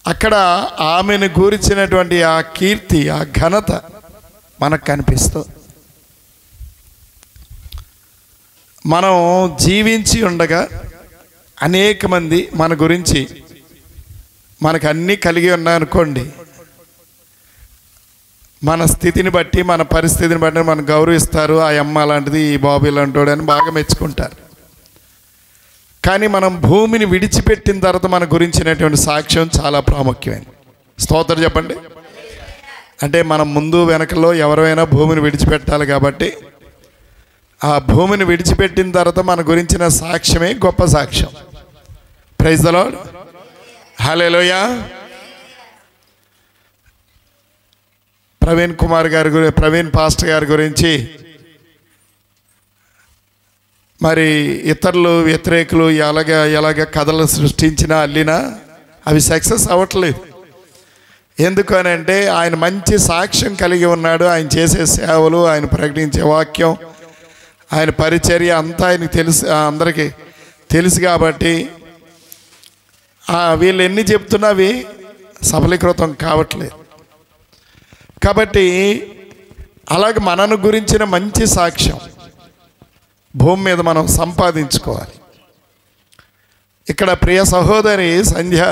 అక్కడ ఆమెను గురించినటువంటి ఆ కీర్తి, ఆ ఘనత మనకు కనిపిస్తుంది. మనం జీవించి ఉండగా అనేక మంది మన గురించి మనకు అన్నీ కలిగి ఉన్నాయనుకోండి, మన స్థితిని బట్టి మన పరిస్థితిని బట్టి మనం గౌరవిస్తారు. ఆ అమ్మ లాంటిది, ఈ బాబు ఇలాంటోడు అని బాగా మెచ్చుకుంటారు. కానీ మనం భూమిని విడిచిపెట్టిన తర్వాత మన గురించినటువంటి సాక్ష్యం చాలా ప్రాముఖ్యమైనది. స్తోత్రం చెప్పండి. అంటే మనం ముందు వెనకలో ఎవరైనా భూమిని విడిచిపెట్టాలి కాబట్టి ఆ భూమిని విడిచిపెట్టిన తర్వాత మన గురించిన సాక్ష్యమే గొప్ప సాక్ష్యం. Praise the Lord. Hallelujah. Praveen pastor గారి గురించి మరి ఇతరులు వ్యతిరేకులు ఎలాగ కథలు సృష్టించినా అల్లినా అవి సక్సెస్ అవ్వట్లేదు. ఎందుకు అని అంటే ఆయన మంచి సాక్ష్యం కలిగి ఉన్నాడు. ఆయన చేసే సేవలు, ఆయన ప్రకటించే వాక్యం, ఆయన పరిచర్య అంతా ఆయనకి తెలుసు, అందరికీ తెలుసు. కాబట్టి వీళ్ళు ఎన్ని చెప్తున్నా అవి సఫలీకృతం కావట్లేదు. కాబట్టి అలాగే మనను గురించిన మంచి సాక్ష్యం భూమి మీద మనం సంపాదించుకోవాలి. ఇక్కడ ప్రియ సహోదరి సంధ్య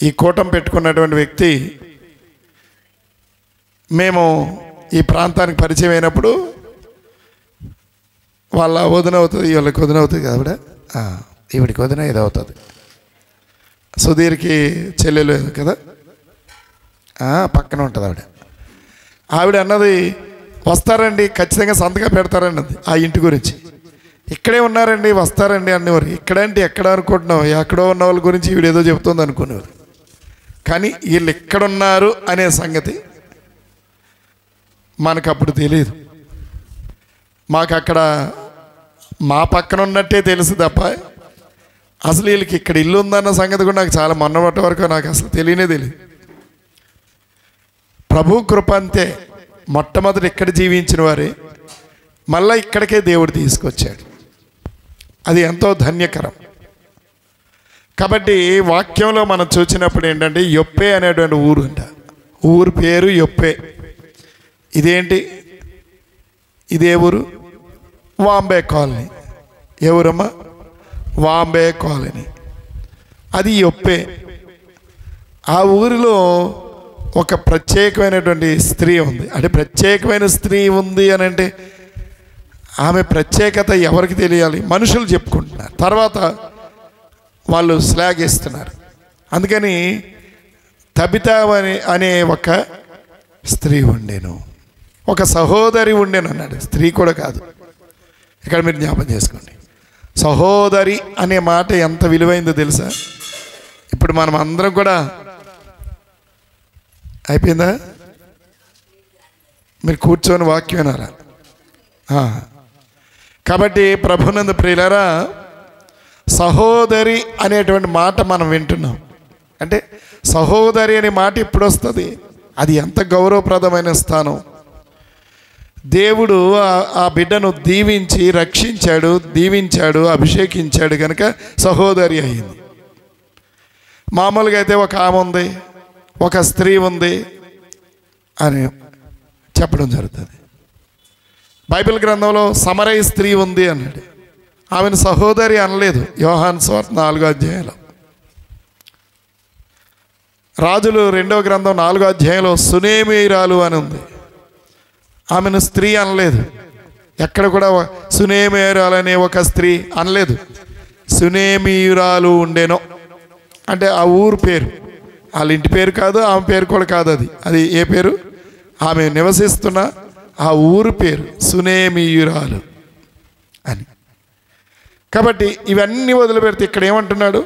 ఈ కూటం పెట్టుకున్నటువంటి వ్యక్తి, మేము ఈ ప్రాంతానికి పరిచయం అయినప్పుడు వాళ్ళ వదిన అవుతుంది, వీళ్ళకి వదిన అవుతుంది కదా, ఈవిడికి వదిన ఇది అవుతుంది, సుధీర్కి చెల్లెలు కదా, పక్కన ఉంటుంది ఆవిడ అన్నది, వస్తారండి ఖచ్చితంగా సంతకం పెడతారన్నది ఆ ఇంటి గురించి. ఇక్కడే ఉన్నారండి, వస్తారండి అనేవారు. ఇక్కడంటే ఎక్కడ అనుకుంటున్నావు, ఎక్కడో ఉన్న వాళ్ళ గురించి ఈవిడేదో చెబుతుంది అనుకునేవారు. కానీ వీళ్ళు ఎక్కడున్నారు అనే సంగతి మనకు అప్పుడు తెలియదు. మాకు అక్కడ మా పక్కన ఉన్నట్టే తెలుసు తప్ప అసలు వీళ్ళకి ఇక్కడ ఇల్లు ఉందన్న సంగతి కూడా నాకు చాలా మొన్నటి వరకు నాకు అసలు తెలియనే తెలియదు. ప్రభు కృప అంతే. మొట్టమొదటి ఇక్కడ జీవించిన వారే మళ్ళీ ఇక్కడికే దేవుడు తీసుకొచ్చాడు. అది ఎంతో ధన్యకరం. కాబట్టి వాక్యంలో మనం చూసినప్పుడు ఏంటంటే యొప్పే అనేటువంటి ఊరు అంట. ఊరు పేరు యొప్పే. ఇదేంటి, ఇదే ఊరు వాంబే కాలనీ. ఏ ఊరమ్మా? వాంబే కాలనీ. అది యొప్పే. ఆ ఊరిలో ఒక ప్రత్యేకమైనటువంటి స్త్రీ ఉంది. అంటే ప్రత్యేకమైన స్త్రీ ఉంది అని అంటే ఆమె ప్రత్యేకత ఎవరికి తెలియాలి? మనుషులు చెప్పుకుంటున్నారు, తర్వాత వాళ్ళు స్లాగ్ ఇస్తున్నారు. అందుకని తబితా అనే ఒక స్త్రీ ఉండేను, ఒక సహోదరి ఉండేను అన్నాడు. స్త్రీ కూడా కాదు. ఇక్కడ మీరు జ్ఞాపకం చేసుకోండి, సహోదరి అనే మాట ఎంత విలువైందో తెలుసా? ఇప్పుడు మనం అందరం కూడా అయిపోయిందా? మీరు కూర్చొని వాక్యం వినారా? కాబట్టి ప్రభునందు ప్రియులారా, సహోదరి అనేటువంటి మాట మనం వింటున్నాం. అంటే సహోదరి అనే మాట ఇప్పుడు వస్తుంది. అది ఎంత గౌరవప్రదమైన స్థానం. దేవుడు ఆ బిడ్డను దీవించి రక్షించాడు, దీవించాడు, అభిషేకించాడు కనుక సహోదరి అయింది. మామూలుగా అయితే ఒక ఆమె ఉంది, ఒక స్త్రీ ఉంది అని చెప్పడం జరుగుతుంది. బైబిల్ గ్రంథంలో సమరయ స్త్రీ ఉంది అన్నాడు. ఆమెను సహోదరి అనలేదు. యోహాను సువార్త 4వ అధ్యాయంలో. రాజులు 2వ గ్రంథం 4వ అధ్యాయంలో సునేమీరాలు అని ఉంది. ఆమెను స్త్రీ అనలేదు. ఎక్కడ కూడా సునేమీరాలు అనే ఒక స్త్రీ అనలేదు. సునేమీరాలు ఉండేనో అంటే ఆ ఊరు పేరు, వాళ్ళ ఇంటి పేరు కాదు, ఆమె పేరు కూడా కాదు. అది ఏ పేరు? ఆమె నివసిస్తున్న ఆ ఊరు పేరు సునేమీయురాలు అని. కాబట్టి ఇవన్నీ వదిలిపెడితే ఇక్కడ ఏమంటున్నాడు?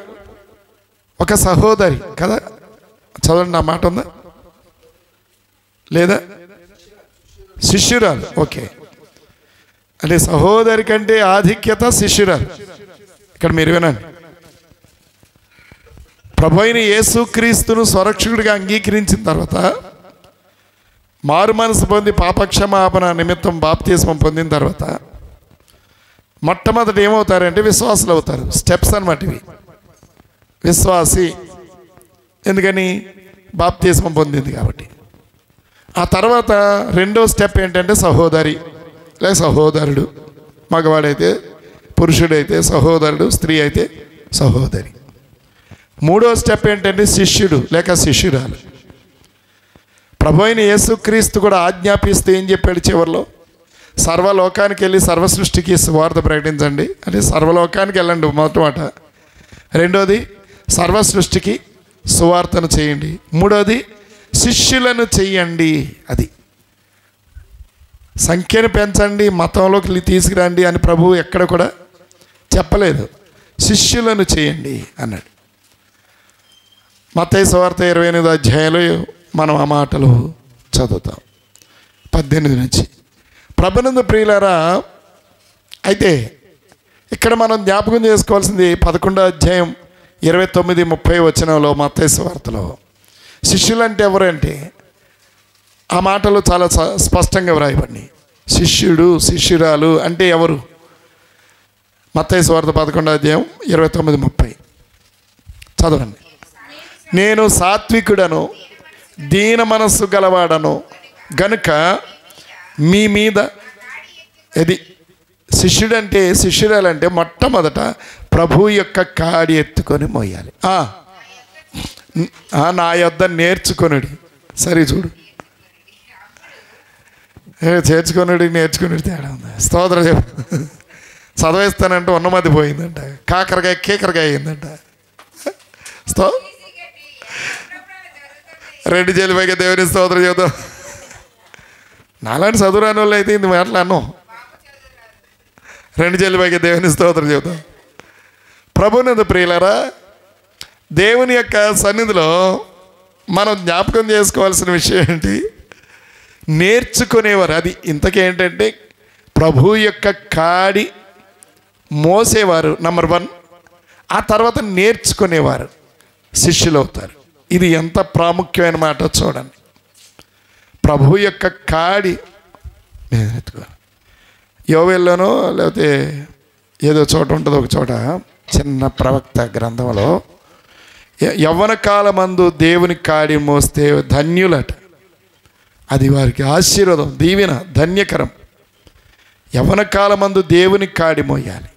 ఒక సహోదరి కదా. చదవండి, నా మాట ఉందా లేదా? శిష్యురాలు. ఓకే, అంటే సహోదరి కంటే ఆధిక్యత శిష్యురాలు. ఇక్కడ మీరు వినండి. ప్రభు అయిన యేసుక్రీస్తును స్వరక్షకుడిగా అంగీకరించిన తర్వాత, మారు మనసు పొంది పాపక్షమాపణ నిమిత్తం బాప్తిస్మం పొందిన తర్వాత మొట్టమొదటి ఏమవుతారంటే విశ్వాసులు అవుతారు. స్టెప్స్ అన్నమాట ఇవి. విశ్వాసి, ఎందుకని? బాప్తిస్మం పొందింది కాబట్టి. ఆ తర్వాత రెండో స్టెప్ ఏంటంటే సహోదరి లేక సహోదరుడు. మగవాడైతే పురుషుడైతే సహోదరుడు, స్త్రీ అయితే సహోదరి. మూడో స్టెప్ ఏంటంటే శిష్యుడు లేక శిష్యురాలు. ప్రభు అయిన యేసుక్రీస్తు కూడా ఆజ్ఞాపిస్తే ఏం చెప్పాడు చివరిలో? సర్వలోకానికి వెళ్ళి సర్వ సృష్టికి సువార్త ప్రకటించండి. అంటే సర్వలోకానికి వెళ్ళండి మొట్టమొదట. రెండోది సర్వ సృష్టికి సువార్తను చేయండి. మూడోది శిష్యులను చెయ్యండి. అది సంఖ్యను పెంచండి, మతంలోకి తీసుకురండి అని ప్రభువు ఎక్కడ కూడా చెప్పలేదు. శిష్యులను చేయండి అన్నాడు. మత్తయి సువార్త 28వ అధ్యాయంలో మనం ఆ మాటలు చదువుతాం 18 నుంచి. ప్రభునందు ప్రియులారా, అయితే ఇక్కడ మనం జ్ఞాపకం చేసుకోవాల్సింది 11వ అధ్యాయం 29-30 వచనంలో మత్తయి సువార్తలో శిష్యులంటే ఎవరంటే ఆ మాటలు చాలా స్పష్టంగా వ్రాయబడినాయి. శిష్యుడు శిష్యురాలు అంటే ఎవరు? మత్తయి సువార్త 11వ అధ్యాయం 29-30 చదవండి. నేను సాత్వికుడను, దీన మనస్సు గలవాడను గనుక మీ మీద. ఇది శిష్యుడంటే శిష్యురాలంటే మొట్టమొదట ప్రభు యొక్క కాడి ఎత్తుకొని మోయాలి. నా యొద్ద నేర్చుకొనుడి. సరే చూడు, చేర్చుకొనుడి నేర్చుకుని తేడా ఉంది. స్తోత్రం చెప్పు. చదివేస్తానంటే ఉన్నమది పోయిందంట, కాకరకాయ కేకరకాయ అయిందంట. రెండు చెల్లిపైగా దేవుని స్తోత్రం చెబుతాం. నాలాంటి చదువురాని వాళ్ళు అయితే ఇది మాటలు అన్నాం. రెండు చెల్లిపైగా దేవుని స్తోత్రం చెబుతాం. ప్రభునందు ప్రియులారా, దేవుని యొక్క సన్నిధిలో మనం జ్ఞాపకం చేసుకోవాల్సిన విషయం ఏంటి? నేర్చుకునేవారు. అది ఇంతకేంటంటే ప్రభు యొక్క కాడి మోసేవారు నంబర్ 1. ఆ తర్వాత నేర్చుకునేవారు శిష్యులు అవుతారు. ఇది ఎంత ప్రాముఖ్యమైన మాట చూడండి. ప్రభు యొక్క కాడి ఎత్తుకోవాలి. యోవేల్లోనో లేకపోతే ఏదో చోట ఉంటుంది, ఒక చోట చిన్న ప్రవక్త గ్రంథంలో యవ్వన కాలమందు దేవుని కాడి మోస్తే ధన్యులట, అది వారికి ఆశీర్వాదం, దీవెన, ధన్యకరం. యవ్వన కాలమందు దేవుని కాడి మోయాలి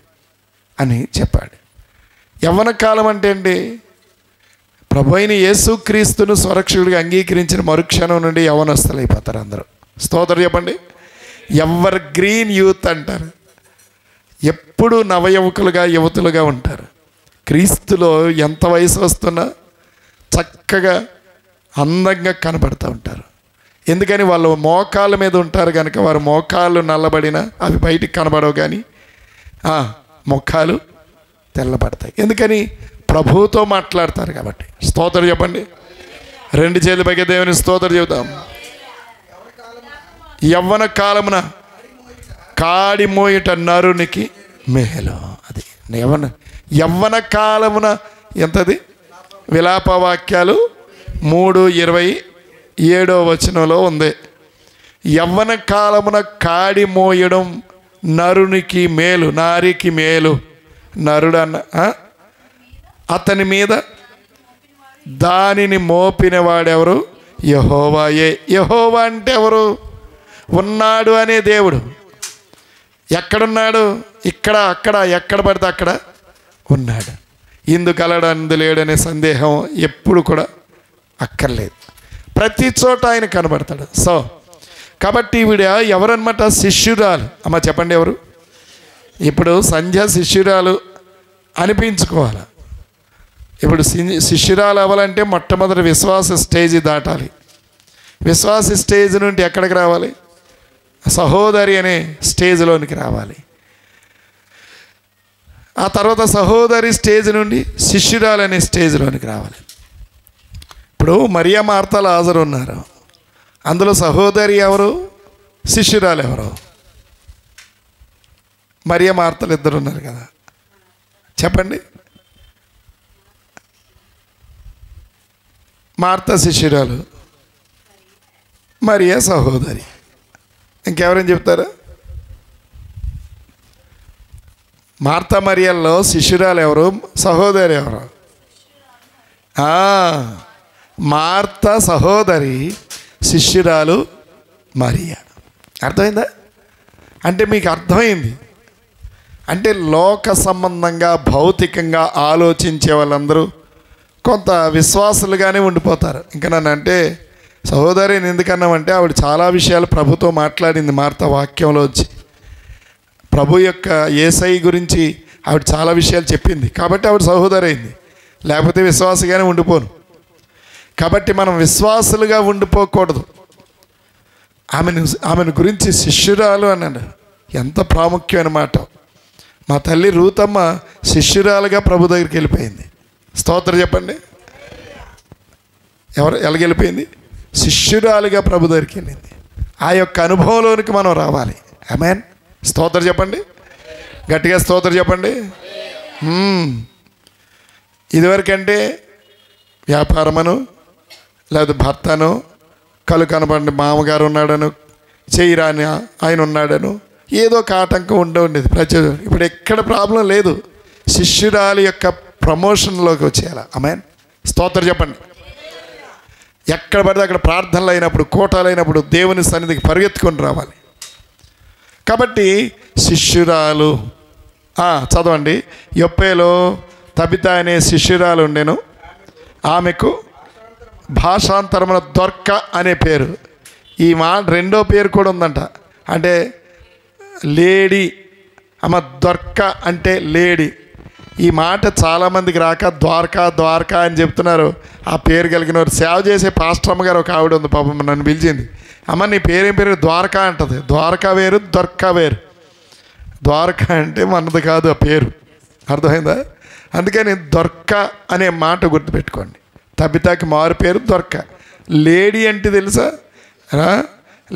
అని చెప్పాడు. యవ్వన కాలం అంటే ఏంటి? ప్రభు అయిన యేసుక్రీస్తును స్వరక్షకుడిగా అంగీకరించిన మరుక్షణం నుండి యవ్వనస్తులు అయిపోతారు అందరూ. స్తోత్రం చెప్పండి. ఎవర్ గ్రీన్ యూత్ అంటారు. ఎప్పుడు నవయువకులుగా యువతులుగా ఉంటారు. క్రీస్తులో ఎంత వయసు వస్తున్నా చక్కగా అందంగా కనబడుతూ ఉంటారు. ఎందుకని? వాళ్ళు మోకాళ్ళ మీద ఉంటారు కనుక వారు మోకాళ్ళు నల్లబడినా అవి బయటికి కనబడవు, కానీ మొఖాలు తెల్లబడతాయి. ఎందుకని? ప్రభువుతో మాట్లాడతారు కాబట్టి. స్తోత్రం చెప్పండి. రెండు చేతుల పైకి దేవుని స్తోత్రం చెబుతాం. యవ్వన కాలమున కాడి మోయట నరునికి మేలు. అది యవ్వన కాలమున ఎంతది? విలాపవాక్యాలు 3:27 వచనంలో ఉంది. యవ్వన కాలమున కాడి మోయడం నరునికి మేలు, నారికి మేలు. నరుడు అన్న అతని మీద దానిని మోపినవాడెవరు? యెహోవాయే. యెహోవా అంటే ఎవరు? ఉన్నాడు అనే దేవుడు. ఎక్కడున్నాడు? ఇక్కడ, అక్కడ, ఎక్కడ పడితే అక్కడ ఉన్నాడు. ఇందుకలడు అందులేడనే సందేహం ఎప్పుడు కూడా అక్కర్లేదు. ప్రతి చోట ఆయన కనబడతాడు. సో కాబట్టి ఈవిడ ఎవరన్నమాట? శిష్యురాలు. అమ్మ చెప్పండి ఎవరు? ఇప్పుడు సంధ్య శిష్యురాలు అనిపించుకోవాలి. ఇప్పుడు శిష్యురాలు అవ్వాలంటే మొట్టమొదటి విశ్వాస స్టేజ్ దాటాలి. విశ్వాస స్టేజ్ నుండి ఎక్కడికి రావాలి? సహోదరి అనే స్టేజ్లోనికి రావాలి. ఆ తర్వాత సహోదరి స్టేజ్ నుండి శిష్యురాలు అనే స్టేజ్లోనికి రావాలి. ఇప్పుడు మరియా మార్తా లాజరు ఉన్నారు. అందులో సహోదరి ఎవరు? శిష్యురాలు ఎవరు? మరియా మార్తలు ఇద్దరు ఉన్నారు కదా, చెప్పండి. మార్తా శిష్యురాలు, మరియా సహోదరి. ఇంకెవరైనా చెప్తారా? మార్తా మరియల్లో శిష్యురాలు ఎవరు? సహోదరి ఎవరు? మార్త సహోదరి, శిష్యురాలు మరియా. అర్థమైందా? అంటే మీకు అర్థమైంది అంటే లోక సంబంధంగా భౌతికంగా ఆలోచించే వాళ్ళందరూ కొంత విశ్వాసులుగానే ఉండిపోతారు. ఇంకా నన్ను అంటే సహోదరిని ఎందుకన్నామంటే ఆవిడ చాలా విషయాలు ప్రభుతో మాట్లాడింది. మార్త వాక్యంలో వచ్చి ప్రభు యొక్క యేసయ్య గురించి ఆవిడ చాలా విషయాలు చెప్పింది కాబట్టి ఆవిడ సహోదరి అయింది. లేకపోతే విశ్వాసగానే ఉండిపోను. కాబట్టి మనం విశ్వాసులుగా ఉండిపోకూడదు. ఆమెను గురించి శిష్యురాలు అన్నాడు. ఎంత ప్రాముఖ్యమైన మాట. మా తల్లి రూతమ్మ శిష్యురాలుగా ప్రభు దగ్గరికి వెళ్ళిపోయింది. స్తోత్రం చెప్పండి. ఎలాగెళ్ళిపోయింది? శిష్యురాలుగా ప్రభు దగ్గరికి వెళ్ళింది. ఆ యొక్క అనుభవంలోనికి మనం రావాలి. ఆమేన్. స్తోత్రం చెప్పండి. గట్టిగా స్తోత్రం చెప్పండి. ఇదివరకంటే వ్యాపారమను లేదా భర్తను కలు కనబడి మామగారు ఉన్నాడను, చేయరాని ఆయన ఉన్నాడను, ఏదో ఒక ఆటంకం ఉండేది ప్రతి. ఇప్పుడు ఎక్కడ ప్రాబ్లం లేదు. శిష్యురాలి యొక్క ప్రమోషన్లోకి వచ్చేయాలి. ఆమేన్. స్తోత్రం చెప్పండి. ఎక్కడ పడితే అక్కడ ప్రార్థనలు అయినప్పుడు, కోటాలు అయినప్పుడు దేవుని సన్నిధికి పరిగెత్తుకొని రావాలి. కాబట్టి శిష్యురాలు చదవండి. యొప్పేలో తబిత అనే శిష్యురాలు ఉండెను. ఆమెకు భాషాంతరమున దొర్క అనే పేరు. ఈ మాట రెండో పేరు కూడా ఉందంట. అంటే లేడీ. దొర్క అంటే లేడీ. ఈ మాట చాలామందికి రాక ద్వారకా అని చెప్తున్నారు. ఆ పేరు కలిగిన వారు సేవ చేసే పాస్టమ్మ గారు ఒక ఆవిడ ఉంది. పాపం నన్ను పిలిచింది. అమ్మ నీ పేరేం పేరు? ద్వారకా అంటది. ద్వారకా వేరు, దొర్క వేరు. ద్వారక అంటే మనది కాదు ఆ పేరు. అర్థమైందా? అందుకని దొర్క అనే మాట గుర్తుపెట్టుకోండి. తబితాకి మారు పేరు దొర్క. లేడీ అంటే తెలుసా?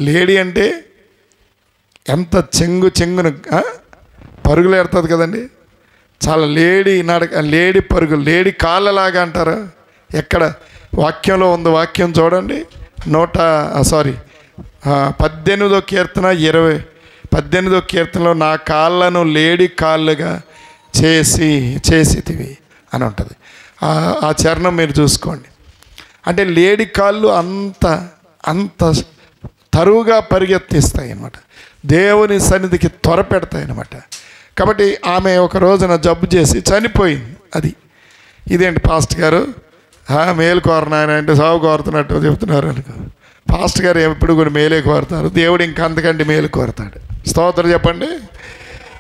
లేడీ అంటే ఎంత చెంగును పరుగులు ఎడుతుంది కదండి. చాలా లేడీ లేడీ పరుగులు, లేడీ కాళ్ళలాగా అంటారా? ఎక్కడ వాక్యంలో ఉంది? వాక్యం చూడండి. 18వ కీర్తన 18వ కీర్తనలో నా కాళ్ళను లేడీ కాళ్ళుగా చేసితివి అని ఉంటుంది. ఆ చరణం మీరు చూసుకోండి. అంటే లేడీ కాళ్ళు అంత తరువుగా పరిగెత్తిస్తాయి అన్నమాట. దేవుని సన్నిధికి త్వరపెడతాయి అన్నమాట. కాబట్టి ఆమె ఒక రోజున జబ్బు చేసి చనిపోయింది. ఇదేంటి పాస్టర్ గారు మేలు కోరనాయన అంటే సాగు కోరుతున్నట్టు చెప్తున్నారు అనుకో. పాస్టర్ గారు ఎప్పుడు కూడా మేలే కోరుతారు. దేవుడు ఇంకా అంతకంటే మేలు కోరుతాడు. స్తోత్రం చెప్పండి.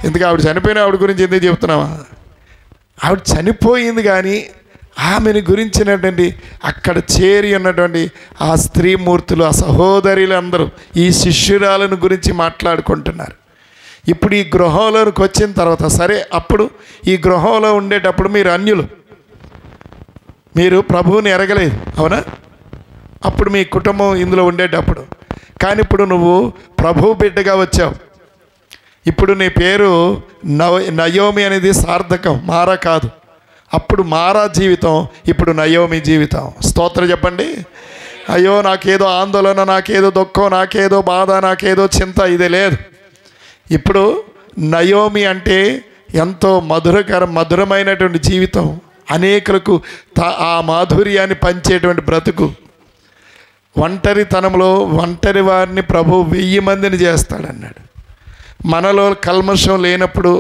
ఎందుకు ఆవిడ చనిపోయిన ఆవిడ గురించి ఎందుకు చెప్తున్నావా? ఆవిడ చనిపోయింది కానీ ఆమెను గురించినటువంటి అక్కడ చేరి ఉన్నటువంటి ఆ స్త్రీమూర్తులు, ఆ సహోదరులు అందరూ ఈ శిష్యురాలను గురించి మాట్లాడుకుంటున్నారు. ఇప్పుడు ఈ గృహంలోకి వచ్చిన తర్వాత సరే, అప్పుడు ఈ గృహంలో ఉండేటప్పుడు మీరు అన్యులు, మీరు ప్రభువుని ఎరగలేదు, అవునా? అప్పుడు మీ కుటుంబం ఇందులో ఉండేటప్పుడు. కానీ ఇప్పుడు నువ్వు ప్రభు బిడ్డగా వచ్చావు. ఇప్పుడు నీ పేరు నయోమి అనేది సార్థకం, మారా కాదు. అప్పుడు మారా జీవితం, ఇప్పుడు నయోమి జీవితం. స్తోత్రం చెప్పండి. అయ్యో నాకేదో ఆందోళన, నాకేదో దుఃఖం, నాకేదో బాధ, నాకేదో చింత, ఇది లేదు. ఇప్పుడు నయోమి అంటే ఎంతో మధురమైనటువంటి జీవితం, అనేకులకు ఆ మాధుర్యాన్ని పంచేటువంటి బ్రతుకు. ఒంటరితనంలో ఒంటరి వారిని ప్రభు 1000 మందిని చేస్తాడన్నాడు. మనలో కల్మషం లేనప్పుడు,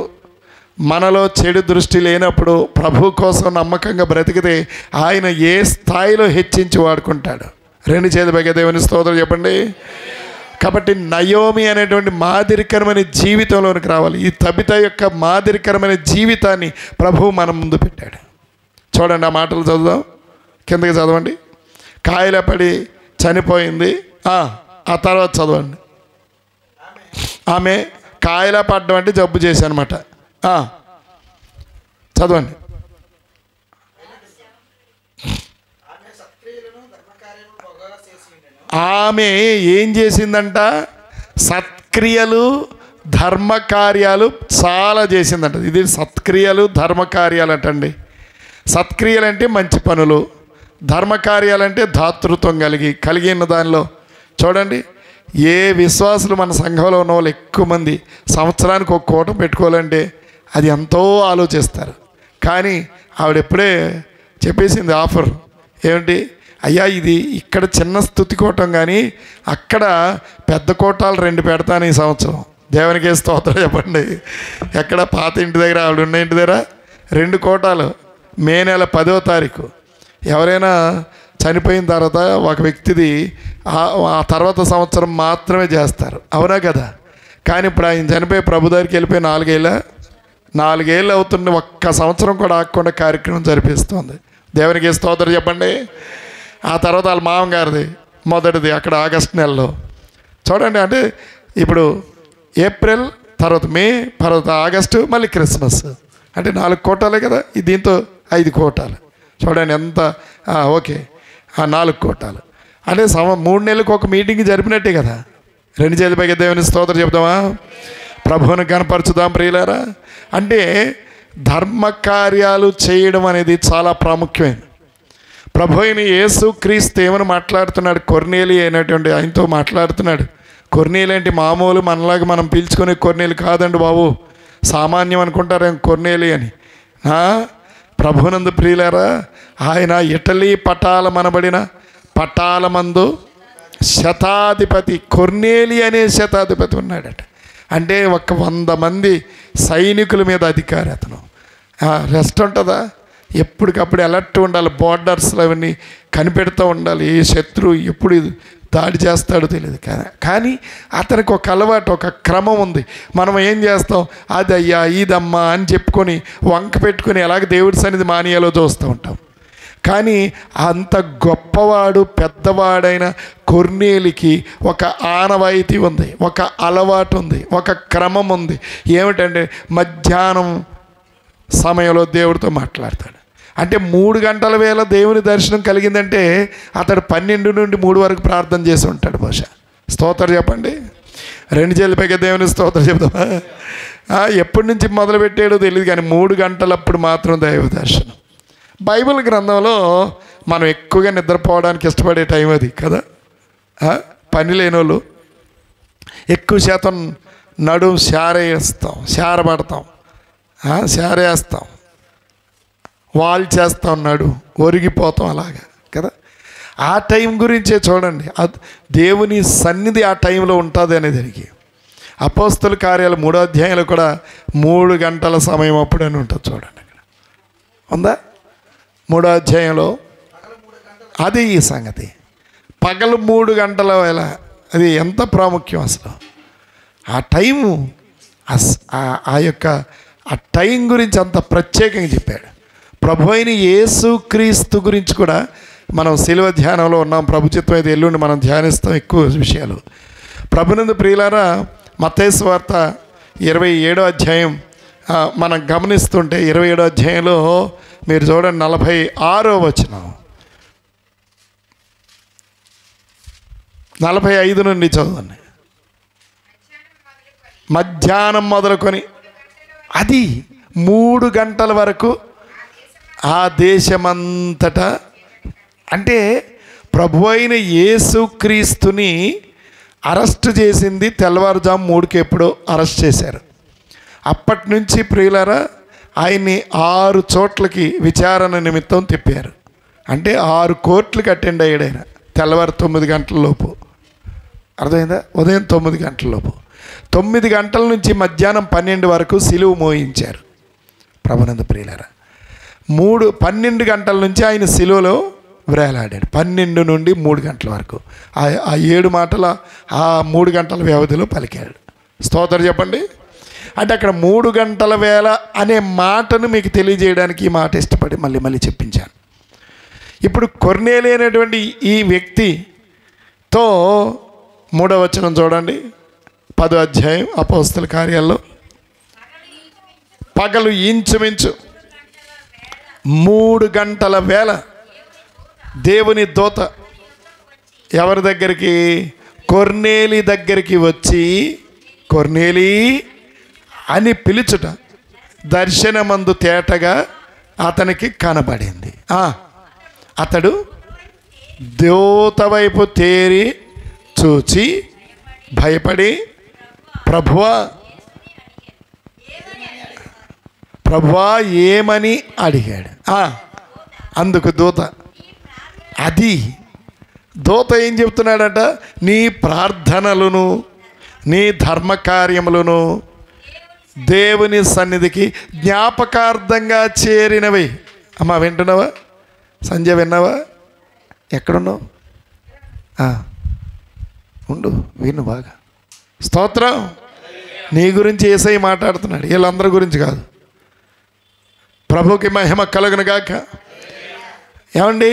మనలో చెడు దృష్టి లేనప్పుడు, ప్రభు కోసం నమ్మకంగా బ్రతికితే ఆయన ఏ స్థాయిలో హెచ్చించి వాడుకుంటాడు. 2 చేతులపైకి దేవుని స్తోత్రం చెప్పండి. కాబట్టి నయోమి అనేటువంటి మాదిరికరమైన జీవితంలోనికి రావాలి. ఈ తబిత యొక్క మాదిరికరమైన జీవితాన్ని ప్రభువు మన ముందు పెట్టాడు. చూడండి, ఆ మాటలు చదువుదాం. కిందకి చదవండి. కాయల పడి చనిపోయింది. ఆ తర్వాత చదవండి. ఆమె కాయల పడ్డం అంటే జబ్బు చేసి అనమాట. చదవండి. ఆమె ఏం చేసిందంట? సత్క్రియలు ధర్మకార్యాలు చాలా చేసిందంట. ఇది సత్క్రియలు ధర్మకార్యాలు అంటండి. సత్క్రియలు అంటే మంచి పనులు, ధర్మకార్యాలంటే దాతృత్వం కలిగిన దానిలో. చూడండి, ఏ విశ్వాసులు మన సంఘంలో ఉన్న వాళ్ళు ఎక్కువ మంది సంవత్సరానికి ఒక కూటం పెట్టుకోవాలంటే అది ఎంతో ఆలోచిస్తారు. కానీ ఆవిడ ఎప్పుడే చెప్పేసింది ఆఫర్ ఏమిటి? అయ్యా ఇది ఇక్కడ చిన్న స్తుతి కూటం కానీ అక్కడ పెద్ద కూటాలు 2 పెడతాను ఈ సంవత్సరం. దేవునికి స్తోత్రం చెప్పండి. ఎక్కడ పాత ఇంటి దగ్గర ఆవిడ ఉన్న ఇంటి దగ్గర 2 కూటాలు మే నెల 10వ తారీఖు. ఎవరైనా చనిపోయిన తర్వాత ఒక వ్యక్తిది ఆ తర్వాత సంవత్సరం మాత్రమే చేస్తారు, అవునా కదా? కానీ ఇప్పుడు ఆయన చనిపోయి ప్రభు దగ్గరికి వెళ్ళిపోయి 4 ఏళ్ళు అవుతుంది, ఒక్క సంవత్సరం కూడా ఆగకుండా కార్యక్రమం జరిపిస్తుంది. దేవునికి స్తోత్రం చెప్పండి. ఆ తర్వాత వాళ్ళ మామగారిది మొదటిది అక్కడ ఆగస్టు నెలలో చూడండి. అంటే ఇప్పుడు ఏప్రిల్, తర్వాత మే, తర్వాత ఆగస్టు, మళ్ళీ క్రిస్మస్. అంటే 4 కూటాలే కదా. దీంతో 5 కూటాలు చూడండి ఎంత. ఓకే, 4 కూటాలు అంటే 3 నెలలకు ఒక మీటింగ్ జరిపినట్టే కదా. 2 చేతుల పైకి దేవుని స్తోత్రం చెప్దామా? ప్రభువుని కనపరచుదాం ప్రియులారా. అంటే ధర్మ కార్యాలు చేయడం అనేది చాలా ప్రాముఖ్యమైనది. ప్రభు అయిన యేసు క్రీస్తు ఏమని మాట్లాడుతున్నాడు? కొర్నేలి అయినటువంటి ఆయనతో మాట్లాడుతున్నాడు. కొర్నేలి అంటే మామూలు మనలాగా మనం పీల్చుకునే కొర్నేలి కాదండి బాబు, సామాన్యం అనుకుంటారేం కొర్నేలి అని. ప్రభునందు ప్రియులారా, ఆయన ఇటలీ పటాలమనబడిన పటాలమందు శతాధిపతి కొర్నేలి అనే శతాధిపతి ఉన్నాడట. అంటే 100 మంది సైనికుల మీద అధికారి అతను. రెస్ట్ ఉంటుందా? ఎప్పటికప్పుడు అలర్ట్ ఉండాలి, బోర్డర్స్లో అవన్నీ కనిపెడుతూ ఉండాలి. ఏ శత్రువు ఎప్పుడు దాడి చేస్తాడో తెలియదు. కానీ అతనికి ఒక అలవాటు, ఒక క్రమం ఉంది. మనం ఏం చేస్తాం? అదయ్యా ఇదమ్మా అని చెప్పుకొని వంక పెట్టుకొని ఎలాగ దేవుడి సన్నిధి మానియాలో చూస్తూ ఉంటాం. కానీ అంత గొప్పవాడు పెద్దవాడైన కొర్నేలికి ఒక ఆనవాయితీ ఉంది, ఒక అలవాటు ఉంది, ఒక క్రమం ఉంది. ఏమిటంటే మధ్యాహ్నం సమయంలో దేవుడితో మాట్లాడతాడు. అంటే 3 గంటల వేళ దేవుని దర్శనం కలిగిందంటే అతడు 12 నుండి 3 వరకు ప్రార్థన చేసి ఉంటాడు బహుశా. స్తోత్రం చెప్పండి. 2 చేతుల పైకి దేవుని స్తోత్రం చెప్తామా? ఎప్పటి నుంచి మొదలుపెట్టాడో తెలియదు కానీ 3 గంటలప్పుడు మాత్రం దైవ దర్శనం. బైబిల్ గ్రంథంలో మనం ఎక్కువగా నిద్రపోవడానికి ఇష్టపడే టైం అది కదా. పని లేని వాళ్ళు ఎక్కువ శాతం నడుము శారపడతాం, శారేస్తాం, వాల్ చేస్తూ ఉన్నాడు, ఒరిగిపోతాం అలాగా కదా. ఆ టైం గురించే చూడండి, దేవుని సన్నిధి ఆ టైంలో ఉంటుంది అనేది దానికి. అపోస్తల కార్యాలు 3వ అధ్యాయంలో కూడా 3 గంటల సమయం అప్పుడు అని ఉంటుంది చూడండి. అక్కడ ఉందా 3వ అధ్యాయంలో? అది ఈ సంగతి. పగలు 3 గంటల వేళ అది ఎంత ప్రాముఖ్యం అసలు. ఆ టైము ఆ యొక్క ఆ టైం గురించి అంత ప్రత్యేకంగా చెప్పాడు. ప్రభు అయిన యేసు క్రీస్తు గురించి కూడా మనం శిలువ ధ్యానంలో ఉన్నాం. ప్రభు చిత్తం అయితే ఎల్లుండి మనం ధ్యానిస్తాం ఎక్కువ విషయాలు. ప్రభునందు ప్రియులారా, మత్తయి సువార్త 27వ అధ్యాయం మనం గమనిస్తుంటే 27వ అధ్యాయంలో మీరు చూడండి 46వ వచనం, 45 నుండి చదవండి. మధ్యాహ్నం మొదలుకొని అది 3 గంటల వరకు ఆ దేశమంతటా. అంటే ప్రభు అయిన యేసు క్రీస్తుని అరెస్ట్ చేసింది తెల్లవారుజాము 3కి ఎప్పుడో అరెస్ట్ చేశారు. అప్పటి నుంచి ప్రియులారా ఆయన్ని 6 చోట్లకి విచారణ నిమిత్తం తిప్పారు. అంటే 6 కోర్టులకు అటెండ్ అయ్యాడు ఆయన తెల్లవారు 9 గంటల లోపు. అర్థమైందా? ఉదయం 9 గంటల లోపు. 9 గంటల నుంచి మధ్యాహ్నం 12 వరకు సిలువ మోయించారు. ప్రభునందు ప్రియులారా, 12 గంటల నుంచి ఆయన సిలువలో వ్రేలాడాడు. 12 నుండి 3 గంటల వరకు ఆ 7 మాటల ఆ 3 గంటల వ్యవధిలో పలికాడు. స్తోత్రం చెప్పండి. అంటే అక్కడ 3 గంటల వేళ అనే మాటను మీకు తెలియజేయడానికి ఈ మాట ఇష్టపడి మళ్ళీ చెప్పించాను. ఇప్పుడు కొర్నేలి అనేటువంటి ఈ వ్యక్తితో 3వ వచనం చూడండి, 10వ అధ్యాయం అపోస్తల కార్యాల్లో. పగలు ఇంచుమించు 3 గంటల వేళ దేవుని దూత ఎవరి దగ్గరికి? కొర్నేలి దగ్గరికి వచ్చి కొర్నేలి అని పిలుచుట దర్శనమందు తేటగా అతనికి కనబడింది. అతడు దూత వైపు తేరి చూచి భయపడి ప్రభువా ఏమని అడిగాడు. అందుకు దూత అది దూత ఏం చెప్తున్నాడట? నీ ప్రార్థనలను నీ ధర్మకార్యములను దేవుని సన్నిధికి జ్ఞాపకార్థంగా చేరినవి. అమ్మా వింటున్నావా? సంజయ్ విన్నావా? ఎక్కడున్నావు? ఉండు, విను బాగా. స్తోత్రం. నీ గురించి యేసయ్య మాట్లాడుతున్నాడు, వీళ్ళందరి గురించి కాదు. ప్రభుకి మహిమ కలుగును గాక. ఏమండి,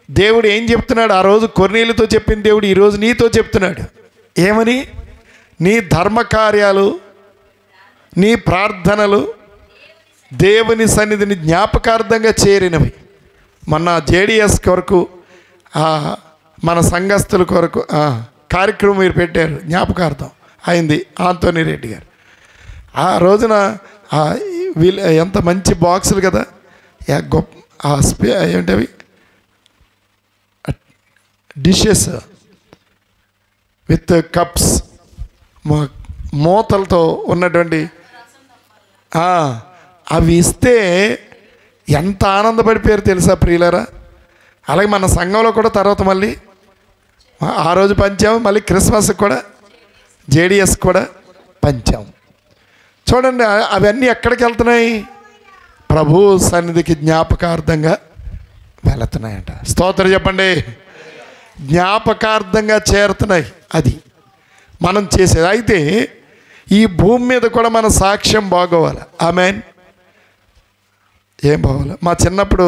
దేవుడు ఏం చెప్తున్నాడు? ఆ రోజు కొర్నేలుతో చెప్పిన దేవుడు ఈరోజు నీతో చెప్తున్నాడు. ఏమని? నీ ధర్మకార్యాలు నీ ప్రార్థనలు దేవుని సన్నిధిని జ్ఞాపకార్థంగా చేరినవి. మొన్న జేడిఎస్ కొరకు మన సంఘస్థుల కొరకు కార్యక్రమం మీరు పెట్టారు, జ్ఞాపకార్థం అయింది. ఆంటోనీ రెడ్డి గారు ఆ రోజున వీళ్ళు ఎంత మంచి బాక్సులు కదా, గొప్ప ఏంటవి డిషెస్ విత్ కప్స్ మూతలతో ఉన్నటువంటి అవి ఇస్తే ఎంత ఆనందపడిపోయారు తెలుసా ప్రియులారా. అలాగే మన సంఘంలో కూడా తర్వాత మళ్ళీ ఆ రోజు పంచాము, మళ్ళీ క్రిస్మస్కి కూడా జేడిఎస్ కూడా పంచాము. చూడండి, అవన్నీ ఎక్కడికి వెళ్తున్నాయి? ప్రభు సన్నిధికి జ్ఞాపకార్థంగా వెళుతున్నాయంట. స్తోత్రం చెప్పండి. జ్ఞాపకార్థంగా చేరుతున్నాయి. అది మనం చేసేది. అయితే ఈ భూమి మీద కూడా మన సాక్ష్యం బాగోవాలి. ఆమేన్. ఏం బాగోవాలి? మా చిన్నప్పుడు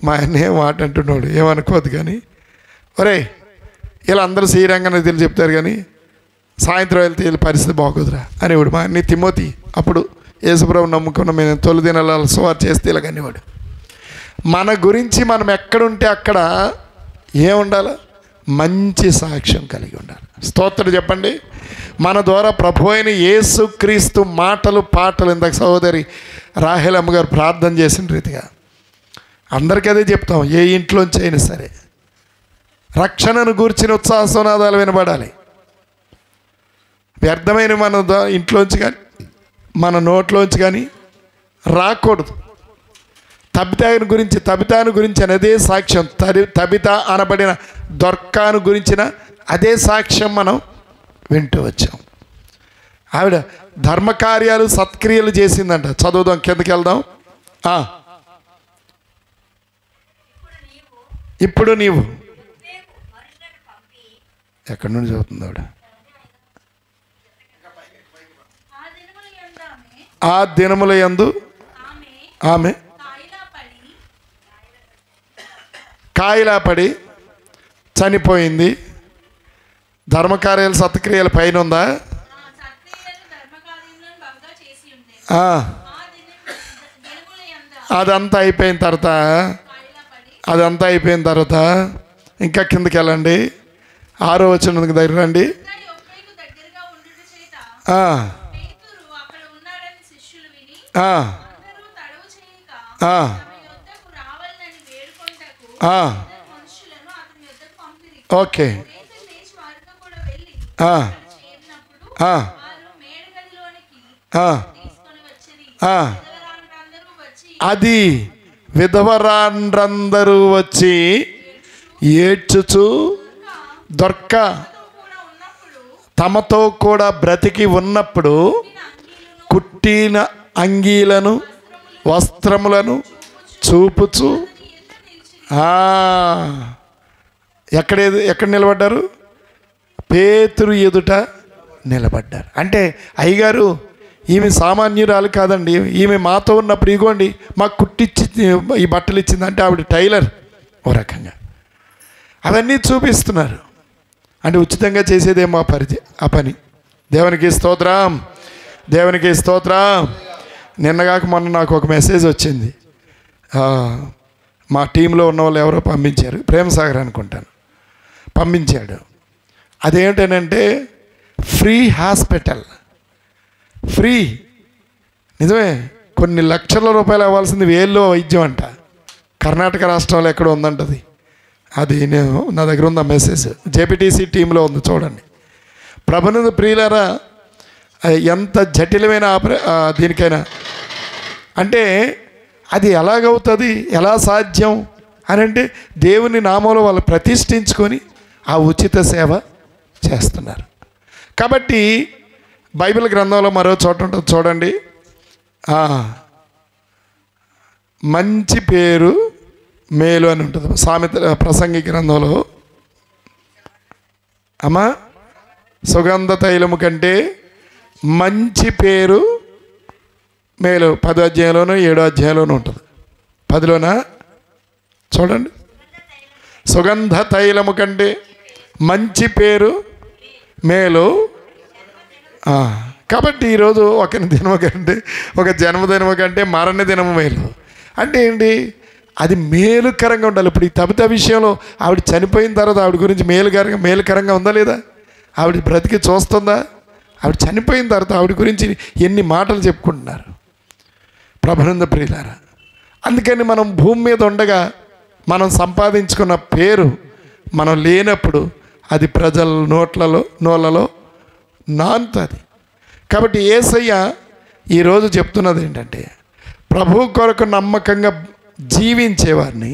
మా ఆయన ఏం మాట అంటున్నాడు, ఏమనుకోవద్దు కానీ, ఒరే వీళ్ళందరూ శ్రీరంగానే తెలిసి చెప్తారు కానీ సాయంత్రం వెళ్తే వీళ్ళ పరిస్థితి బాగోదురా అనేవాడు. మా అన్ని తిమోతి అప్పుడు యేసుప్రభు నమ్ముకున్న మేము తొలి దినాల సువార్త చేస్తే ఇలాగనేవాడు. మన గురించి మనం ఎక్కడుంటే అక్కడ ఏముండాలి? మంచి సాక్ష్యం కలిగి ఉండాలి. స్తోత్రం చెప్పండి. మన ద్వారా ప్రభు అయిన యేసుక్రీస్తు మాటలు పాటలు, ఇందాక సహోదరి రాహేలమ్మ గారు ప్రార్థన చేసిన రీతిగా అందరికీ అదే చెప్తాం. ఏ ఇంట్లోంచి అయినా సరే రక్షణను గూర్చిన ఉత్సాహనాదాలు వినబడాలి. వ్యర్థమైన మన ఇంట్లోంచి కానీ మన నోట్లోంచి కానీ రాకూడదు. తబితాను గురించి అదే సాక్ష్యం, తబిత అనబడిన దొర్కాను గురించిన అదే సాక్ష్యం మనం వింటూ వచ్చాం. ఆవిడ ధర్మకార్యాలు సత్క్రియలు చేసిందంట. చదువుదాం, కిందకి వెళ్దాం. ఇప్పుడు నీవు ఎక్కడి నుండి చదువుతుంది ఆవిడ? ఆ దినముల యందు ఆమె కాయిలా పడి చనిపోయింది. ధర్మకార్యాలు సత్క్రియల పైన ఉందా? అదంతా అయిపోయిన తర్వాత ఇంకా కిందకి వెళ్ళండి. 6వ వచనం దగ్గర రండి. ఓకే. అది విధవరాండ్రందరూ వచ్చి ఏడ్చుచు దొర్క తమతో కూడా బ్రతికి ఉన్నప్పుడు కుట్టిన అంగీలను వస్త్రములను చూపుచు ఎక్కడ నిలబడ్డారు? పేతురు ఎదుట నిలబడ్డారు. అంటే అయ్యగారు ఈమె సామాన్యురాలు కాదండి, ఈమె మాతో ఉన్నప్పుడు ఇగోండి మాకు కుట్టిచ్చి ఈ బట్టలు ఇచ్చింది అంటే ఆవిడ టైలర్ ఓ రకంగా. అవన్నీ చూపిస్తున్నారు. అంటే ఉచితంగా చేసేదేమో ఆ పని. దేవునికి స్తోత్రం, దేవునికి స్తోత్రం. నిన్నగాక మొన్న నాకు ఒక మెసేజ్ వచ్చింది. మా టీంలో ఉన్న వాళ్ళు ఎవరో పంపించారు, ప్రేమసాగర్ అనుకుంటాను, పంపించాడు. అదేంటనంటే ఫ్రీ హాస్పిటల్, ఫ్రీ. నిజమే, కొన్ని లక్షల రూపాయలు అవ్వాల్సింది వేల్లో వైద్యం అంట. కర్ణాటక రాష్ట్రంలో ఎక్కడో ఉందంటది. అది నా దగ్గర ఉంది ఆ మెసేజ్, జేపీటీసీ టీంలో ఉంది, చూడండి. ప్రభునందు ప్రియులారా, ఎంత జటిలమైన దీనికైనా అంటే అది ఎలాగవుతుంది, ఎలా సాధ్యం? అని అంటే దేవుని నామంలో వాళ్ళు ప్రతిష్ఠించుకొని ఆ ఉచిత సేవ చేస్తున్నారు. కాబట్టి బైబిల్ గ్రంథంలో మరో చోట ఉంటుంది చూడండి, మంచి పేరు మేలు అని ఉంటుంది సామెత ప్రసంగి గ్రంథంలో. అమ్మా, సుగంధ తైలము కంటే మంచి పేరు మేలు 10వ అధ్యాయంలోనూ 7వ అధ్యాయంలోనూ ఉంటుంది. 10లోనా చూడండి, సుగంధ తైలము కంటే మంచి పేరు మేలు. కాబట్టి ఈరోజు ఒక దినము కంటే, ఒక జన్మదినము కంటే మరణ దినము మేలు అంటే ఏంటి? అది మేలుకరంగా ఉండాలి. ఇప్పుడు ఈ తబిత విషయంలో ఆవిడ చనిపోయిన తర్వాత ఆవిడ గురించి మేలుకరంగా ఉందా లేదా? ఆవిడ బ్రతికి చూస్తుందా? ఆవిడ చనిపోయిన తర్వాత ఆవిడ గురించి ఎన్ని మాటలు చెప్పుకుంటున్నారు ప్రభునందు ప్రియులారా. అందుకని మనం భూమి మీద ఉండగా మనం సంపాదించుకున్న పేరు మనం లేనప్పుడు అది ప్రజల నోళ్ళలో నానుతుంది. కాబట్టి యేసయ్య ఈరోజు చెప్తున్నది ఏంటంటే, ప్రభు కొరకు నమ్మకంగా జీవించేవారిని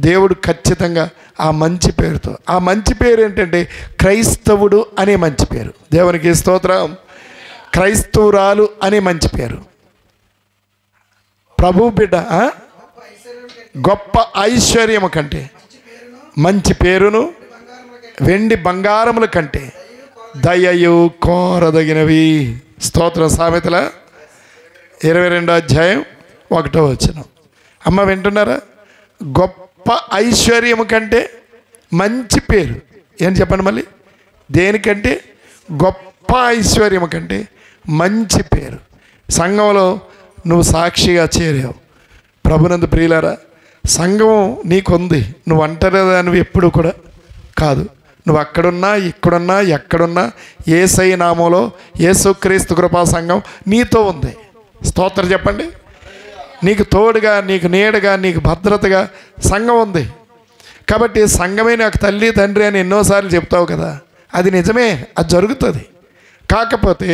దేవుడు ఖచ్చితంగా ఆ మంచి పేరుతో, ఆ మంచి పేరు ఏంటంటే క్రైస్తవుడు అనే మంచి పేరు. దేవునికి స్తోత్రం. క్రైస్తవురాలు అనే మంచి పేరు. ప్రభు బిడ్డ గొప్ప ఐశ్వర్యము కంటే, మంచి పేరును వెండి బంగారముల కంటే దయయు కోరదగినవి. స్తోత్రం. సామెతల 22వ అధ్యాయం 1వ వచనం. అమ్మ వింటున్నారా? గొప్ప ఐశ్వర్యము కంటే మంచి పేరు ఏం చెప్పండి మళ్ళీ? దేనికంటే? గొప్ప ఐశ్వర్యము కంటే మంచి పేరు. సంఘంలో నువ్వు సాక్షిగా చేరావు. ప్రభునందు ప్రియులారా, సంఘం నీకుంది. నువ్వు అంటలేదానివి ఎప్పుడు కూడా కాదు. నువ్వు అక్కడున్నా ఇక్కడున్నా ఎక్కడున్నా యేసయ్య నామంలో యేసుక్రీస్తు కృపా సంఘం నీతో ఉంది. స్తోత్రం చెప్పండి. నీకు తోడుగా, నీకు నీడగా, నీకు భద్రతగా సంఘం ఉంది. కాబట్టి సంఘమే నాకు తల్లి తండ్రి అని ఎన్నోసార్లు చెప్తావు కదా, అది నిజమే, అది జరుగుతుంది. కాకపోతే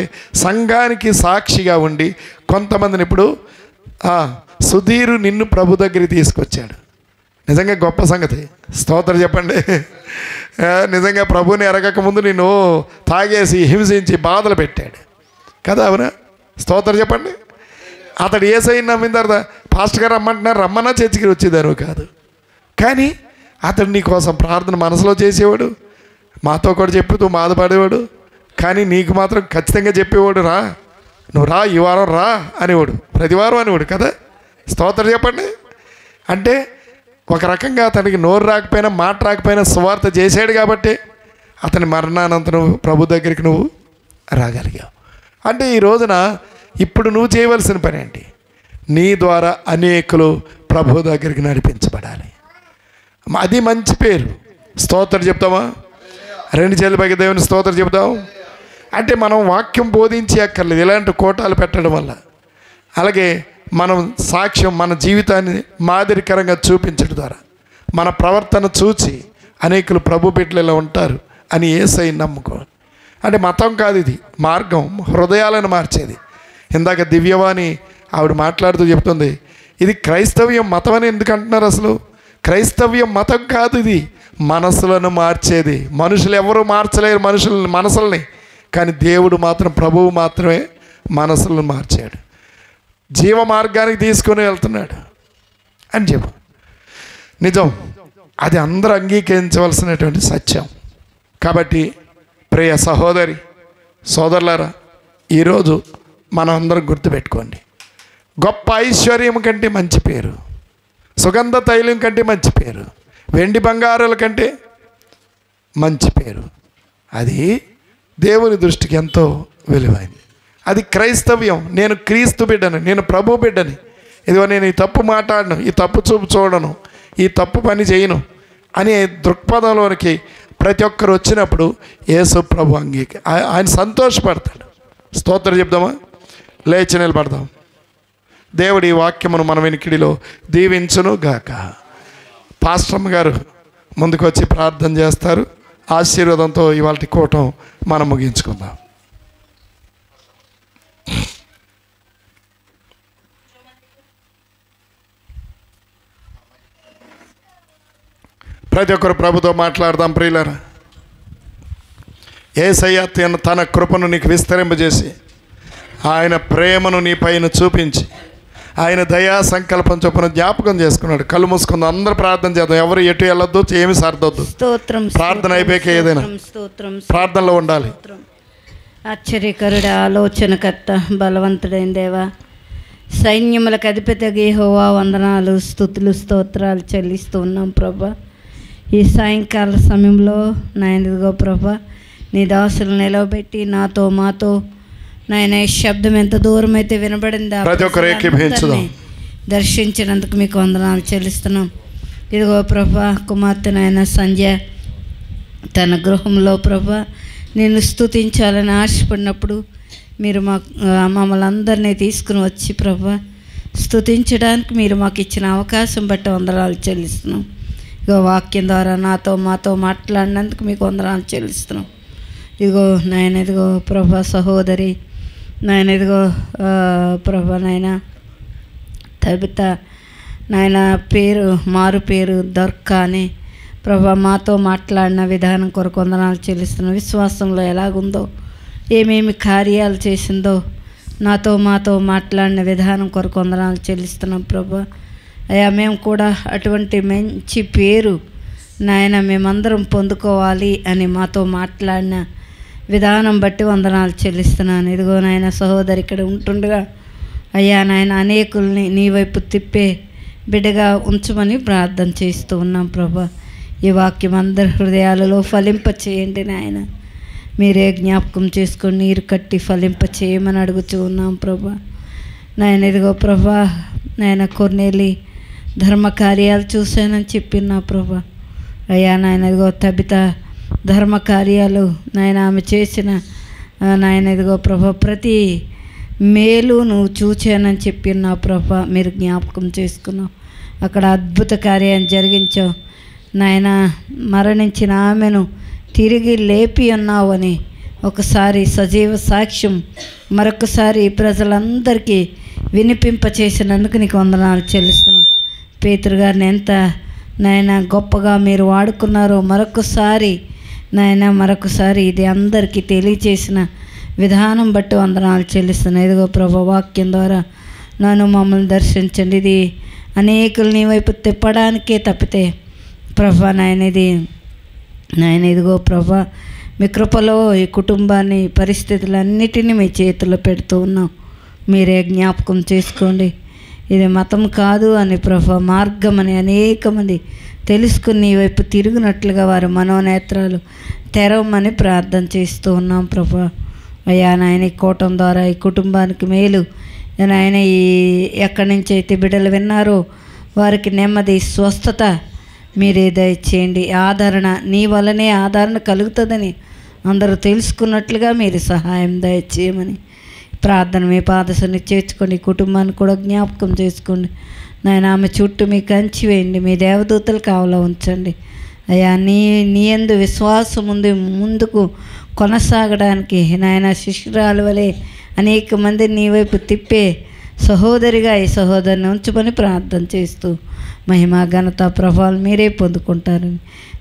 సంఘానికి సాక్షిగా ఉండి కొంతమందిని ఇప్పుడు సుధీరు నిన్ను ప్రభు దగ్గరికి తీసుకొచ్చాడు. నిజంగా గొప్ప సంగతి. స్తోత్రం చెప్పండి. నిజంగా ప్రభుని ఎరగక ముందు నిన్ను తాగేసి హింసించి బాధలు పెట్టాడు కదా, అవునా? స్తోత్రం చెప్పండి. అతడు యేసయ్యని నమ్మిన తర్వాత పాస్టర్ గారు రమ్మంటున్నారు, రమ్మన్నా చర్చికి వచ్చేదారు కాదు. కానీ అతడు నీ కోసం ప్రార్థన మనసులో చేసేవాడు, మాతో కూడా చెప్పుతూ బాధపడేవాడు. కానీ నీకు మాత్రం ఖచ్చితంగా చెప్పేవాడు, రా నువ్వు రా, ఈ వారం రా అనేవాడు, ప్రతివారం అనేవాడు కదా. స్తోత్రం చెప్పండి. అంటే ఒక రకంగా అతనికి నోరు రాకపోయినా మాట రాకపోయినా సువార్త చేశాడు కాబట్టి అతని మరణానంతరం ప్రభు దగ్గరికి నువ్వు రాగలిగావు. అంటే ఈ రోజున ఇప్పుడు నువ్వు చేయవలసిన పని ఏంటి? నీ ద్వారా అనేకులు ప్రభు దగ్గరికి నడిపించబడాలి. అది మంచి పేరు. స్తోత్రం చెప్తామా? 2 చేతుల పైకి దేవుని స్తోత్రం చెప్తాం. అంటే మనం వాక్యం బోధించి అక్కర్లేదు, ఇలాంటి కోటాలు పెట్టడం వల్ల. అలాగే మనం సాక్ష్యం, మన జీవితాన్ని మాదిరికరంగా చూపించడం ద్వారా మన ప్రవర్తన చూచి అనేకులు ప్రభు బిడ్డలు ఇలా ఉంటారు అని యేసయ్యని నమ్ముకోవాలి. అంటే మతం కాదు, ఇది మార్గం, హృదయాలను మార్చేది. ఇందాక దివ్యవాణి ఆవిడ మాట్లాడుతూ చెప్తుంది, ఇది క్రైస్తవ్యం మతం అని ఎందుకు అంటున్నారు? అసలు క్రైస్తవ్యం మతం కాదు, ఇది మనసులను మార్చేది. మనుషులు ఎవరు మార్చలేరు మనసుల్ని, కానీ దేవుడు మాత్రం, ప్రభువు మాత్రమే మనసులను మార్చాడు, జీవ మార్గానికి తీసుకొని వెళ్తున్నాడు అని చెప్పు. నిజం, అది అందరూ అంగీకరించవలసినటువంటి సత్యం. కాబట్టి ప్రియ సహోదరి సోదరులారా, ఈరోజు మనం అందరం గుర్తుపెట్టుకోండి, గొప్ప ఐశ్వర్యం కంటే మంచి పేరు, సుగంధ తైలం కంటే మంచి పేరు, వెండి బంగారాల కంటే మంచి పేరు, అది దేవుని దృష్టికి ఎంతో విలువైంది. అది క్రైస్తవ్యం. నేను క్రీస్తు బిడ్డని, నేను ప్రభు బిడ్డని. ఇదిగో నేను ఈ తప్పు మాట్లాడను, ఈ తప్పు చూపు చూడను, ఈ తప్పు పని చేయను అనే దృక్పథంలోనికి ప్రతి ఒక్కరు వచ్చినప్పుడు యేసు ప్రభు ఆయన సంతోషపడతాడు. స్తోత్రం చెప్దామా? లేచి నిలబడదాం. దేవుడి వాక్యమును మన వెనికిడిలో దీవించును గాక. పాస్టమ్ గారు ముందుకు వచ్చి ప్రార్థన చేస్తారు. ఆశీర్వాదంతో ఇవాళ కూటం మనం ముగించుకుందాం. ప్రతి ఒక్కరు ప్రభుతో మాట్లాడదాం ప్రియులారా. యేసయ్య తన కృపను నీకు విస్తరింపజేసి ఆయన ప్రేమను నీ పైన చూపించి ఆయన దయా సంకల్పం చొప్పున జ్ఞాపకం చేసుకున్నాడు. కళ్ళు మూసుకుందాం, అందరూ ప్రార్థన చేద్దాం. ఎవరు ఎటు వెళ్ళొద్దు, ఏమి సర్దొద్దు. ప్రార్థన అయిపోయాక ఏదైనా ప్రార్థనలో ఉండాలి. ఆశ్చర్యకరుడ, ఆలోచనకర్త, బలవంతుడైన దేవా, సైన్యములకు అధిపతి యెహోవా, వందనాలు, స్తుతులు, స్తోత్రాలు చెల్లిస్తూ ఉన్నాం ప్రభా. ఈ సాయంకాల సమయంలో నాయనదిగో ప్రభా, నీ దాసులు నిలవబెట్టి నాతో మాతో నాయన శబ్దం ఎంత దూరం అయితే వినబడిందా దర్శించినందుకు మీకు వందనాలు చెల్లిస్తున్నాం. ఇదిగో ప్రభా, కుమార్తె నాయన సంధ్య తన గృహంలో ప్రభా నేను స్తుతించాలని ఆశపడినప్పుడు మీరు మమ్మల్ని అందరినీ తీసుకుని వచ్చి ప్రభా స్తుతించడానికి మీరు మాకు ఇచ్చిన అవకాశం బట్టి వందనాలు చెల్లిస్తున్నాం. ఇగో వాక్యం ద్వారా నాతో మాతో మాట్లాడినందుకు మీకు వందనాలు చెల్లిస్తున్నాం. ఇదిగో నాయన ఇదిగో ప్రభా సహోదరి నాయన ఇదిగో ప్రభా నాయన తబిత నాయన పేరు మారు పేరు దొర్కా అని ప్రభా మాతో మాట్లాడిన విధానం కొరకు వందనాలు చెల్లిస్తున్నాం. విశ్వాసంలో ఎలాగుందో, ఏమేమి కార్యాలు చేసిందో నాతో మాతో మాట్లాడిన విధానం కొరకు వందనాలు చెల్లిస్తున్నాం ప్రభా. అయ్యా మేము కూడా అటువంటి మంచి పేరు నాయన మేమందరం పొందుకోవాలి అని మాతో మాట్లాడిన విధానం బట్టి వందనాలు చెల్లిస్తున్నాను. ఇదిగో నాయన సహోదరి ఇక్కడ ఉంటుండగా అయ్యా నాయన అనేకుల్ని నీ వైపు తిప్పే బిడ్డగా ఉంచమని ప్రార్థన చేస్తూ ఉన్నాం ప్రభా. ఈ వాక్యం అందరి హృదయాలలో ఫలింప చేయండి నాయన. మీరే జ్ఞాపకం చేసుకొని నీరు కట్టి ఫలింప చేయమని అడుగుతూ ఉన్నాం ప్రభా. నాయన ఇదిగో ప్రభా నాయన కొర్నేలి ధర్మ కార్యాలు చూశానని చెప్పిన ప్రభా. అయ్యా నాయన ఇదిగో తబిత ధర్మ కార్యాలు నాయన ఆమె చేసిన నాయన ఇదిగో ప్రభా ప్రతి మేలు నువ్వు చూచానని చెప్పిన ప్రభా. మీరు జ్ఞాపకం చేసుకున్నావు, అక్కడ అద్భుత కార్యాన్ని జరిగించావు నాయన. మరణించిన ఆమెను తిరిగి లేపి ఉన్నావని ఒకసారి సజీవ సాక్ష్యం మరొకసారి ప్రజలందరికీ వినిపింపచేసినందుకు నీకు వందనాలు చెల్లిస్తున్నాం. పేతురు గారిని ఎంత నాయన గొప్పగా మీరు వాడుకున్నారో మరొకసారి నాయన మరొకసారి ఇది అందరికీ తెలియచేసిన విధానం బట్టి వందనాలు చెల్లిస్తున్నాను. ఇదిగో ప్రభా వాక్యం ద్వారా నన్ను మమ్మల్ని దర్శించండి. ఇది అనేకులు నీ వైపు తిప్పడానికే తప్పితే ప్రభా నాయన ఇది నాయన ఇదిగో ప్రభా మీ కృపలో ఈ కుటుంబాన్ని పరిస్థితులన్నిటినీ మీ చేతుల్లో పెడుతూ ఉన్నాం. మీరే జ్ఞాపకం చేసుకోండి. ఇది మతం కాదు అని ప్రభా, మార్గం అని అనేక మంది తెలుసుకుని నీ వైపు తిరిగినట్లుగా వారి మనోనేత్రాలు తెరవమని ప్రార్థన చేస్తూ ఉన్నాం ప్రభా. అయ్యా నాయన ఈ కూటం ద్వారా ఈ కుటుంబానికి మేలు నాయన, ఈ ఎక్కడి నుంచి అయితే బిడ్డలు విన్నారో వారికి నెమ్మది స్వస్థత మీరే దయచేయండి. ఆదరణ నీ వల్లనే ఆదరణ కలుగుతుందని అందరూ తెలుసుకున్నట్లుగా మీరు సహాయం దయచేయమని ప్రార్థన మీ పాదసన్ని చేర్చుకోండి. కుటుంబాన్ని కూడా జ్ఞాపకం చేసుకోండి నాయన. ఆమె చుట్టూ మీ కంచి వేయండి, మీ దేవదూతలు కావలా ఉంచండి అయ్యా. నీ యందు విశ్వాసం ముందుకు కొనసాగడానికి నాయన శిష్యురాలు వలె అనేక మంది నీ వైపు తిప్పే సహోదరిగా ఈ సహోదరిని ఉంచుకొని ప్రార్థన చేస్తూ మహిమ ఘనత ప్రభావాలు మీరే పొందుకుంటారని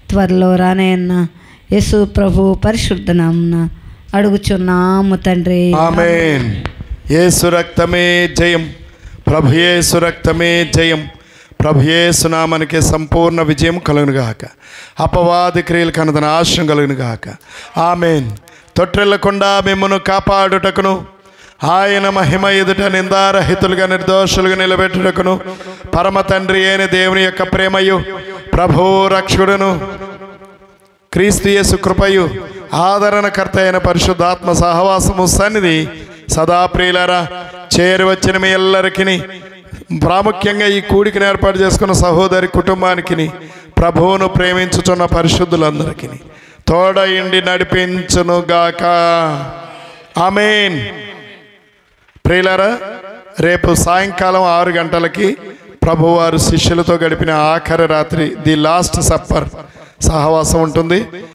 త్వరలో రానయ్యన్న యేసు ప్రభు పరిశుద్ధ నామమున అడుగుచున్నాము తండ్రి, ఆమేన్. యేసు రక్తమే జయం, ప్రభు యేసు రక్తమే జయం. ప్రభు యేసు నామమునకే సంపూర్ణ విజయం కలుగునుగాక. అపవాది క్రియలు కనద నాశనం కలుగునుగాక. ఆమేన్. తొట్టిల్లకుండా మిమ్మను కాపాడుటకును ఆయన మహిమ ఎదుట నిందారహితులుగా నిర్దోషులుగా నిలబెట్టుటకును పరమ తండ్రి అయిన దేవుని యొక్క ప్రేమయు ప్రభు రక్షకుడును క్రీస్తు యేసు కృపయు ఆదరణకర్త అయిన పరిశుద్ధాత్మ సహవాసము సన్నిధి సదా ప్రియులారా చేరి వచ్చిన మీ ಎಲ್ಲరికిని ప్రాముఖ్యంగా ఈ కూడికను ఏర్పాటు చేసుకున్న సహోదరి కుటుంబానికి ప్రభువును ప్రేమించుచున్న పరిశుద్ధులందరికీ తోడయిండి నడిపించునుగాక. ఆమేన్. ప్రియులారా, రేపు సాయంకాలం 6 గంటలకి ప్రభువారు శిష్యులతో గడిపిన ఆఖరి రాత్రి ది లాస్ట్ సప్పర్ సహవాసం ఉంటుంది.